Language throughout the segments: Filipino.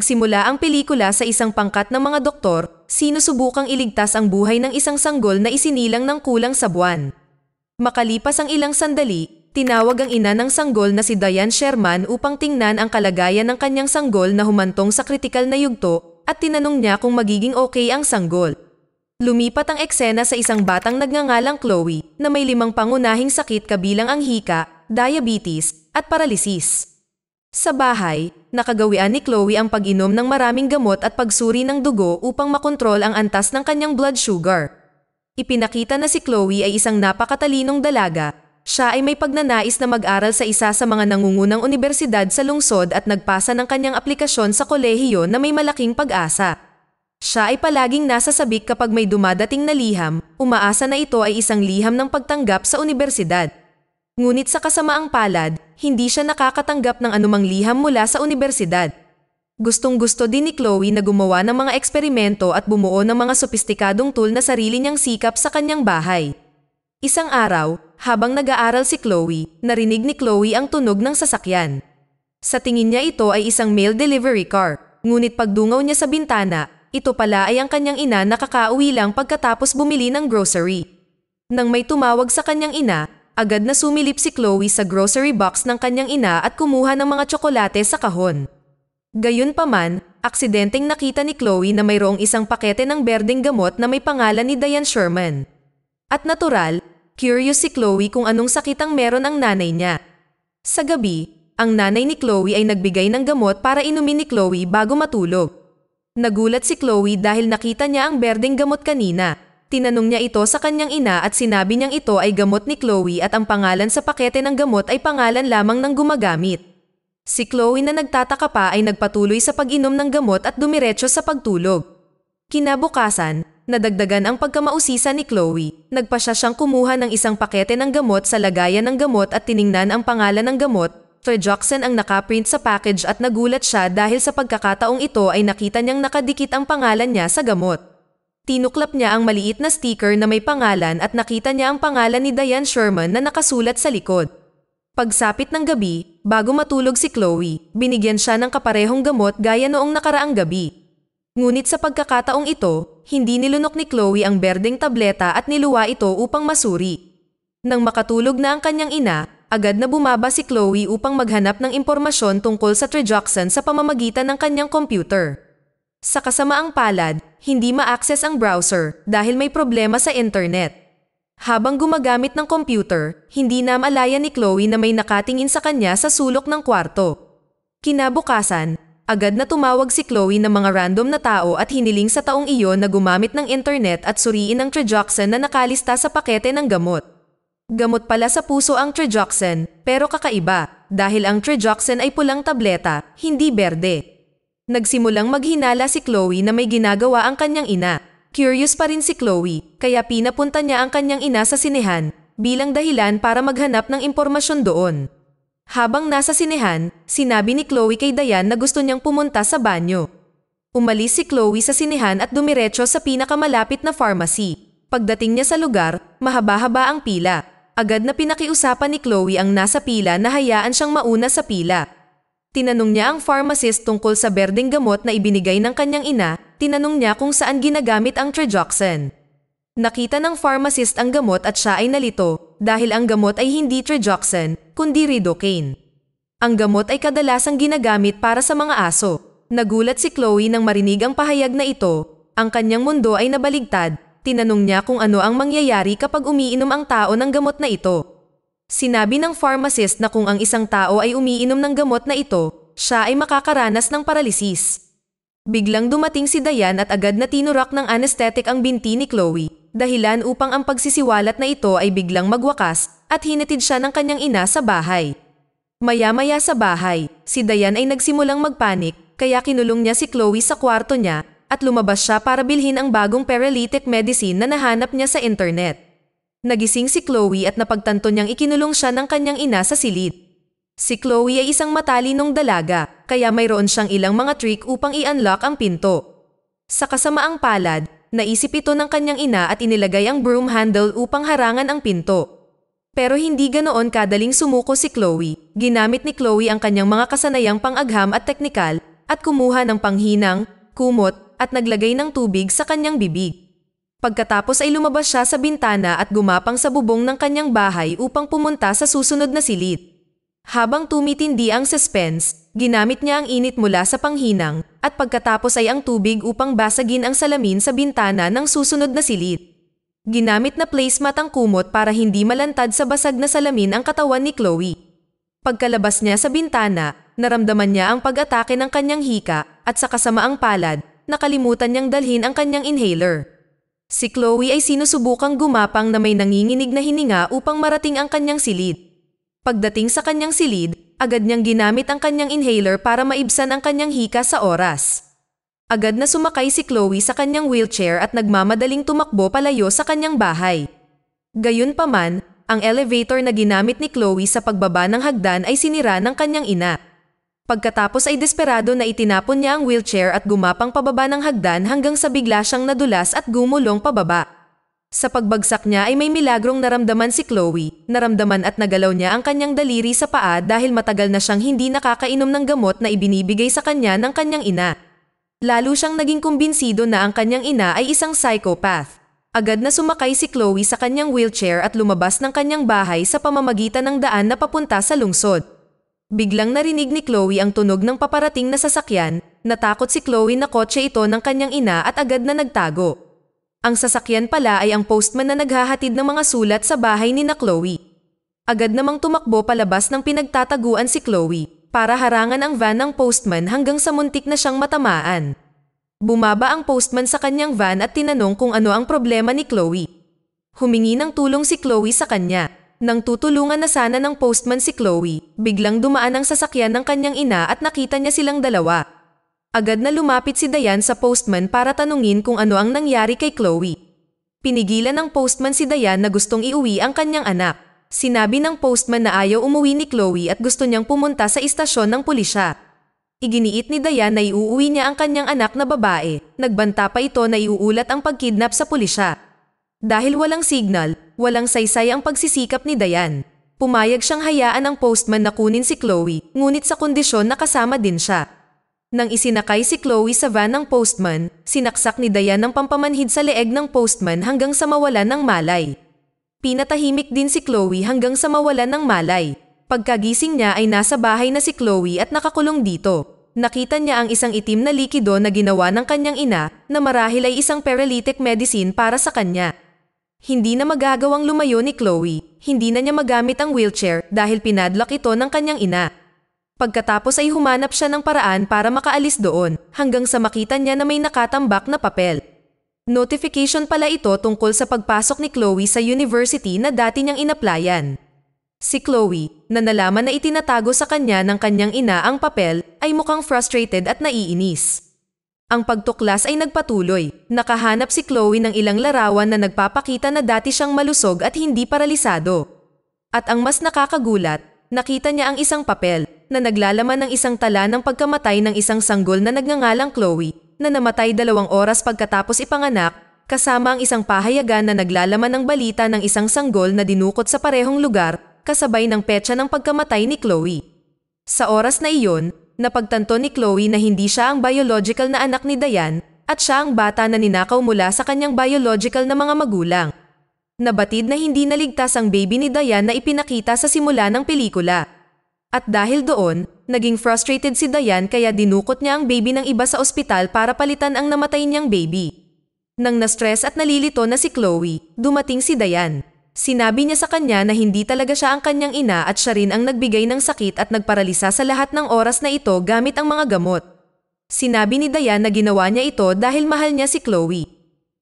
Nagsimula ang pelikula sa isang pangkat ng mga doktor, sinusubukang iligtas ang buhay ng isang sanggol na isinilang ng kulang sa buwan. Makalipas ang ilang sandali, tinawag ang ina ng sanggol na si Diane Sherman upang tingnan ang kalagayan ng kanyang sanggol na humantong sa kritikal na yugto at tinanong niya kung magiging okay ang sanggol. Lumipat ang eksena sa isang batang nagngangalang Chloe na may 5 pangunahing sakit kabilang ang hika, diabetes, at paralisis. Sa bahay, nakagawian ni Chloe ang pag-inom ng maraming gamot at pagsuri ng dugo upang makontrol ang antas ng kanyang blood sugar. Ipinakita na si Chloe ay isang napakatalinong dalaga. Siya ay may pagnanais na mag-aral sa isa sa mga nangungunang unibersidad sa lungsod at nagpasa ng kanyang aplikasyon sa kolehiyo na may malaking pag-asa. Siya ay palaging nasa sabik kapag may dumadating na liham, umaasa na ito ay isang liham ng pagtanggap sa unibersidad. Ngunit sa kasamaang palad, hindi siya nakakatanggap ng anumang liham mula sa unibersidad. Gustong-gusto din ni Chloe na gumawa ng mga eksperimento at bumuo ng mga sopistikadong tool na sarili niyang sikap sa kanyang bahay. Isang araw, habang nag-aaral si Chloe, narinig ni Chloe ang tunog ng sasakyan. Sa tingin niya ito ay isang mail delivery car, ngunit pagdungaw niya sa bintana, ito pala ay ang kanyang ina na kakauwi lang pagkatapos bumili ng grocery. Nang may tumawag sa kanyang ina, agad na sumilip si Chloe sa grocery box ng kanyang ina at kumuha ng mga tsokolate sa kahon. Gayunpaman, aksidenteng nakita ni Chloe na mayroong isang pakete ng berdeng gamot na may pangalan ni Diane Sherman. At natural, curious si Chloe kung anong sakit ang meron ang nanay niya. Sa gabi, ang nanay ni Chloe ay nagbigay ng gamot para inumin ni Chloe bago matulog. Nagulat si Chloe dahil nakita niya ang berdeng gamot kanina. Tinanong niya ito sa kanyang ina at sinabi niyang ito ay gamot ni Chloe at ang pangalan sa pakete ng gamot ay pangalan lamang ng gumagamit. Si Chloe na nagtataka pa ay nagpatuloy sa pag-inom ng gamot at dumiretso sa pagtulog. Kinabukasan, nadagdagan ang pagkamausisa ni Chloe. Nagpa siyang kumuha ng isang pakete ng gamot sa lagayan ng gamot at tiningnan ang pangalan ng gamot. Trejoxan ang nakaprint sa package at nagulat siya dahil sa pagkakataong ito ay nakita niyang nakadikit ang pangalan niya sa gamot. Tinuklap niya ang maliit na sticker na may pangalan at nakita niya ang pangalan ni Diane Sherman na nakasulat sa likod. Pagsapit ng gabi, bago matulog si Chloe, binigyan siya ng kaparehong gamot gaya noong nakaraang gabi. Ngunit sa pagkakataong ito, hindi nilunok ni Chloe ang berdeng tableta at niluwa ito upang masuri. Nang makatulog na ang kanyang ina, agad na bumaba si Chloe upang maghanap ng impormasyon tungkol sa Trejoxan sa pamamagitan ng kanyang computer. Sa kasamaang palad, hindi ma-access ang browser dahil may problema sa internet. Habang gumagamit ng computer, hindi na malaya ni Chloe na may nakatingin sa kanya sa sulok ng kwarto. Kinabukasan, agad na tumawag si Chloe ng mga random na tao at hiniling sa taong iyon na gumamit ng internet at suriin ang Trejoxan na nakalista sa pakete ng gamot. Gamot pala sa puso ang Trejoxan, pero kakaiba dahil ang Trejoxan ay pulang tableta, hindi berde. Nagsimulang maghinala si Chloe na may ginagawa ang kanyang ina. Curious pa rin si Chloe, kaya pinapunta niya ang kanyang ina sa sinehan bilang dahilan para maghanap ng impormasyon doon. Habang nasa sinehan, sinabi ni Chloe kay Diane na gusto niyang pumunta sa banyo. Umalis si Chloe sa sinehan at dumiretso sa pinakamalapit na pharmacy. Pagdating niya sa lugar, mahaba-haba ang pila. Agad na pinakiusapan ni Chloe ang nasa pila na hayaan siyang mauna sa pila. Tinanong niya ang pharmacist tungkol sa berdeng gamot na ibinigay ng kanyang ina, tinanong niya kung saan ginagamit ang Trejoxan. Nakita ng pharmacist ang gamot at siya ay nalito dahil ang gamot ay hindi Trejoxan, kundi Ridocaine. Ang gamot ay kadalasang ginagamit para sa mga aso. Nagulat si Chloe nang marinig ang pahayag na ito. Ang kanyang mundo ay nabaligtad. Tinanong niya kung ano ang mangyayari kapag umiinom ang tao ng gamot na ito. Sinabi ng pharmacist na kung ang isang tao ay umiinom ng gamot na ito, siya ay makakaranas ng paralisis. Biglang dumating si Diane at agad na tinurak ng anesthetic ang binti ni Chloe, dahilan upang ang pagsisiwalat na ito ay biglang magwakas at hinatid siya ng kanyang ina sa bahay. Maya-maya sa bahay, si Diane ay nagsimulang magpanik kaya kinulong niya si Chloe sa kwarto niya at lumabas siya para bilhin ang bagong paralytic medicine na nahanap niya sa internet. Nagising si Chloe at napagtanto niyang ikinulong siya ng kanyang ina sa silid. Si Chloe ay isang matalinong dalaga, kaya mayroon siyang ilang mga trick upang i-unlock ang pinto. Sa kasamaang palad, naisip ito ng kanyang ina at inilagay ang broom handle upang harangan ang pinto. Pero hindi ganoon kadaling sumuko si Chloe. Ginamit ni Chloe ang kanyang mga kasanayang pang-agham at teknikal at kumuha ng panghinang, kumot, at naglagay ng tubig sa kanyang bibig. Pagkatapos ay lumabas siya sa bintana at gumapang sa bubong ng kanyang bahay upang pumunta sa susunod na silid. Habang tumitindi ang suspense, ginamit niya ang init mula sa panghinang at pagkatapos ay ang tubig upang basagin ang salamin sa bintana ng susunod na silid. Ginamit na placemat ang kumot para hindi malantad sa basag na salamin ang katawan ni Chloe. Pagkalabas niya sa bintana, naramdaman niya ang pag-atake ng kanyang hika at sa kasamaang palad, nakalimutan niyang dalhin ang kanyang inhaler. Si Chloe ay sinusubukang gumapang na may nanginginig na hininga upang marating ang kanyang silid. Pagdating sa kanyang silid, agad niyang ginamit ang kanyang inhaler para maibsan ang kanyang hika sa oras. Agad na sumakay si Chloe sa kanyang wheelchair at nagmamadaling tumakbo palayo sa kanyang bahay. Gayunpaman, ang elevator na ginamit ni Chloe sa pagbaba ng hagdan ay sinira ng kanyang ina. Pagkatapos ay desperado na itinapon niya ang wheelchair at gumapang pababa ng hagdan hanggang sa bigla siyang nadulas at gumulong pababa. Sa pagbagsak niya ay may milagrong naramdaman si Chloe, naramdaman at nagalaw niya ang kanyang daliri sa paa dahil matagal na siyang hindi nakakainom ng gamot na ibinibigay sa kanya ng kanyang ina. Lalo siyang naging kumbinsido na ang kanyang ina ay isang psychopath. Agad na sumakay si Chloe sa kanyang wheelchair at lumabas ng kanyang bahay sa pamamagitan ng daan na papunta sa lungsod. Biglang narinig ni Chloe ang tunog ng paparating na sasakyan, natakot si Chloe na kotse ito ng kanyang ina at agad na nagtago. Ang sasakyan pala ay ang postman na naghahatid ng mga sulat sa bahay ni na Chloe. Agad namang tumakbo palabas ng pinagtataguan si Chloe para harangan ang van ng postman hanggang sa muntik na siyang matamaan. Bumaba ang postman sa kanyang van at tinanong kung ano ang problema ni Chloe. Humingi ng tulong si Chloe sa kanya. Nang tutulungan na sana ng postman si Chloe, biglang dumaan ang sasakyan ng kanyang ina at nakita niya silang dalawa. Agad na lumapit si Diane sa postman para tanungin kung ano ang nangyari kay Chloe. Pinigilan ng postman si Diane na gustong iuwi ang kanyang anak. Sinabi ng postman na ayaw umuwi ni Chloe at gusto niyang pumunta sa istasyon ng pulisya. Iginiit ni Diane na iuuwi niya ang kanyang anak na babae. Nagbanta pa ito na iuulat ang pagkidnap sa pulisya. Dahil walang signal, walang saysay ang pagsisikap ni Diane. Pumayag siyang hayaan ang postman na kunin si Chloe, ngunit sa kondisyon na kasama din siya. Nang isinakay si Chloe sa van ng postman, sinaksak ni Diane ang pampamanhid sa leeg ng postman hanggang sa mawalan ng malay. Pinatahimik din si Chloe hanggang sa mawalan ng malay. Pagkagising niya ay nasa bahay na si Chloe at nakakulong dito. Nakita niya ang isang itim na likido na ginawa ng kanyang ina na marahil ay isang paralytic medicine para sa kanya. Hindi na magagawang lumayo ni Chloe, hindi na niya magamit ang wheelchair dahil pinadlock ito ng kanyang ina. Pagkatapos ay humanap siya ng paraan para makaalis doon hanggang sa makita niya na may nakatambak na papel. Notification pala ito tungkol sa pagpasok ni Chloe sa university na dati niyang inaplayan. Si Chloe, na nalaman na itinatago sa kanya ng kanyang ina ang papel, ay mukhang frustrated at naiinis. Ang pagtuklas ay nagpatuloy. Nakahanap si Chloe ng ilang larawan na nagpapakita na dati siyang malusog at hindi paralisado. At ang mas nakakagulat, nakita niya ang isang papel na naglalaman ng isang tala ng pagkamatay ng isang sanggol na nagngangalang Chloe na namatay 2 oras pagkatapos ipanganak, kasama ang isang pahayagan na naglalaman ng balita ng isang sanggol na dinukot sa parehong lugar kasabay ng petsa ng pagkamatay ni Chloe. Sa oras na iyon, napagtanto ni Chloe na hindi siya ang biological na anak ni Diane at siya ang bata na ninakaw mula sa kanyang biological na mga magulang. Nabatid na hindi naligtas ang baby ni Diane na ipinakita sa simula ng pelikula. At dahil doon, naging frustrated si Diane kaya dinukot niya ang baby ng iba sa ospital para palitan ang namatay niyang baby. Nang na-stress at nalilito na si Chloe, dumating si Diane. Sinabi niya sa kanya na hindi talaga siya ang kanyang ina at siya rin ang nagbigay ng sakit at nagparalisa sa lahat ng oras na ito gamit ang mga gamot. Sinabi ni Diane na ginawa niya ito dahil mahal niya si Chloe.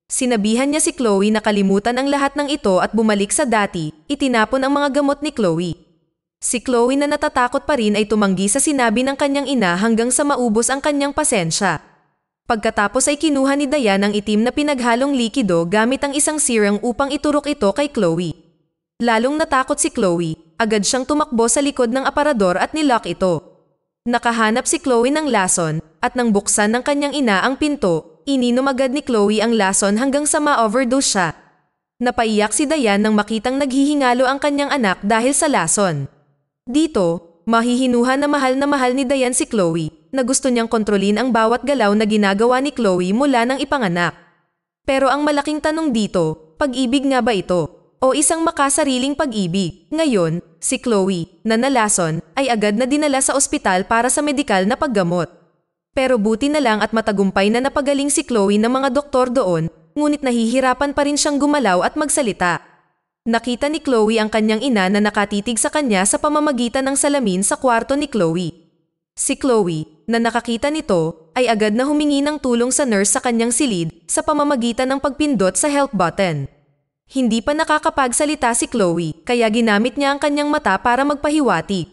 Sinabihan niya si Chloe na kalimutan ang lahat ng ito at bumalik sa dati, itinapon ang mga gamot ni Chloe. Si Chloe na natatakot pa rin ay tumanggi sa sinabi ng kanyang ina hanggang sa maubos ang kanyang pasensya. Pagkatapos ay kinuha ni Diane ang itim na pinaghalong likido gamit ang isang serum upang iturok ito kay Chloe. Lalong natakot si Chloe, agad siyang tumakbo sa likod ng aparador at nilock ito. Nakahanap si Chloe ng lason at nang buksan ng kanyang ina ang pinto, ininom agad ni Chloe ang lason hanggang sa ma-overdose siya. Napaiyak si Diane nang makitang naghihingalo ang kanyang anak dahil sa lason. Dito, mahihinuha na mahal ni Diane si Chloe na gusto niyang kontrolin ang bawat galaw na ginagawa ni Chloe mula nang ipanganak. Pero ang malaking tanong dito, pag-ibig nga ba ito? O isang makasariling pag-ibig? Ngayon, si Chloe, na nalason, ay agad na dinala sa ospital para sa medikal na paggamot. Pero buti na lang at matagumpay na napagaling si Chloe ng mga doktor doon, ngunit nahihirapan pa rin siyang gumalaw at magsalita. Nakita ni Chloe ang kanyang ina na nakatitig sa kanya sa pamamagitan ng salamin sa kwarto ni Chloe. Si Chloe, na nakakita nito, ay agad na humingi ng tulong sa nurse sa kanyang silid sa pamamagitan ng pagpindot sa help button. Hindi pa nakakapagsalita si Chloe, kaya ginamit niya ang kanyang mata para magpahiwatig.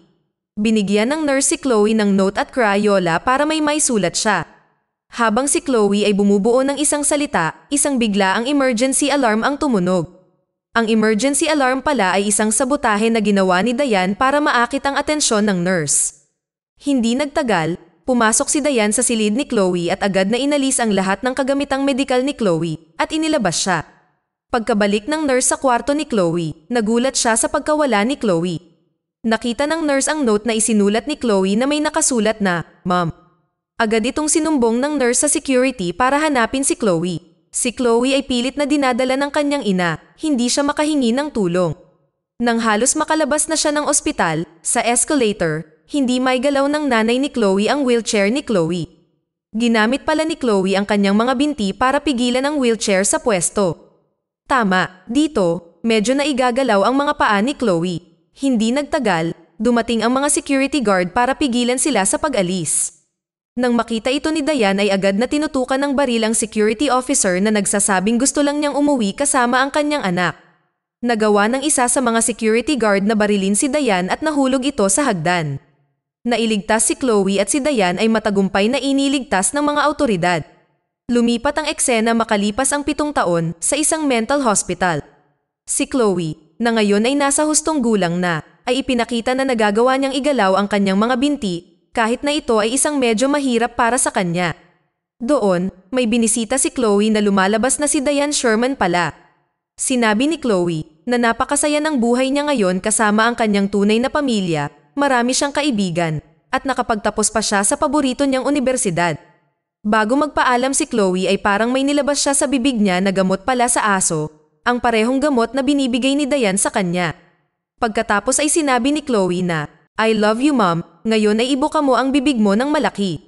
Binigyan ng nurse si Chloe ng note at crayola para may maisulat siya. Habang si Chloe ay bumubuo ng isang salita, isang bigla ang emergency alarm ang tumunog. Ang emergency alarm pala ay isang sabotahe na ginawa ni Diane para maakit ang atensyon ng nurse. Hindi nagtagal, pumasok si Diane sa silid ni Chloe at agad na inalis ang lahat ng kagamitang medikal ni Chloe at inilabas siya. Pagkabalik ng nurse sa kwarto ni Chloe, nagulat siya sa pagkawala ni Chloe. Nakita ng nurse ang note na isinulat ni Chloe na may nakasulat na, "Mom." Agad itong sinumbong ng nurse sa security para hanapin si Chloe. Si Chloe ay pilit na dinadala ng kanyang ina, hindi siya makahingi ng tulong. Nang halos makalabas na siya ng ospital, sa escalator, hindi maigalaw ng nanay ni Chloe ang wheelchair ni Chloe. Ginamit pala ni Chloe ang kanyang mga binti para pigilan ang wheelchair sa pwesto. Tama, dito, medyo naigagalaw ang mga paa ni Chloe. Hindi nagtagal, dumating ang mga security guard para pigilan sila sa pag-alis. Nang makita ito ni Diane ay agad na tinutukan ng baril ang security officer na nagsasabing gusto lang niyang umuwi kasama ang kanyang anak. Nagawa ng isa sa mga security guard na barilin si Diane at nahulog ito sa hagdan. Nailigtas si Chloe at si Diane ay matagumpay na iniligtas ng mga awtoridad. Lumipat ang eksena makalipas ang 7 taon sa isang mental hospital. Si Chloe, na ngayon ay nasa hustong gulang na, ay ipinakita na nagagawa niyang igalaw ang kanyang mga binti kahit na ito ay isang medyo mahirap para sa kanya. Doon, may binisita si Chloe na lumalabas na si Diane Sherman pala. Sinabi ni Chloe na napakasaya ng buhay niya ngayon kasama ang kanyang tunay na pamilya, marami siyang kaibigan, at nakapagtapos pa siya sa paborito niyang unibersidad. Bago magpaalam si Chloe ay parang may nilabas siya sa bibig niya na gamot pala sa aso, ang parehong gamot na binibigay ni Diane sa kanya. Pagkatapos ay sinabi ni Chloe na, "I love you, Mom. Ngayon ay ibuka mo ang bibig mo ng malaki."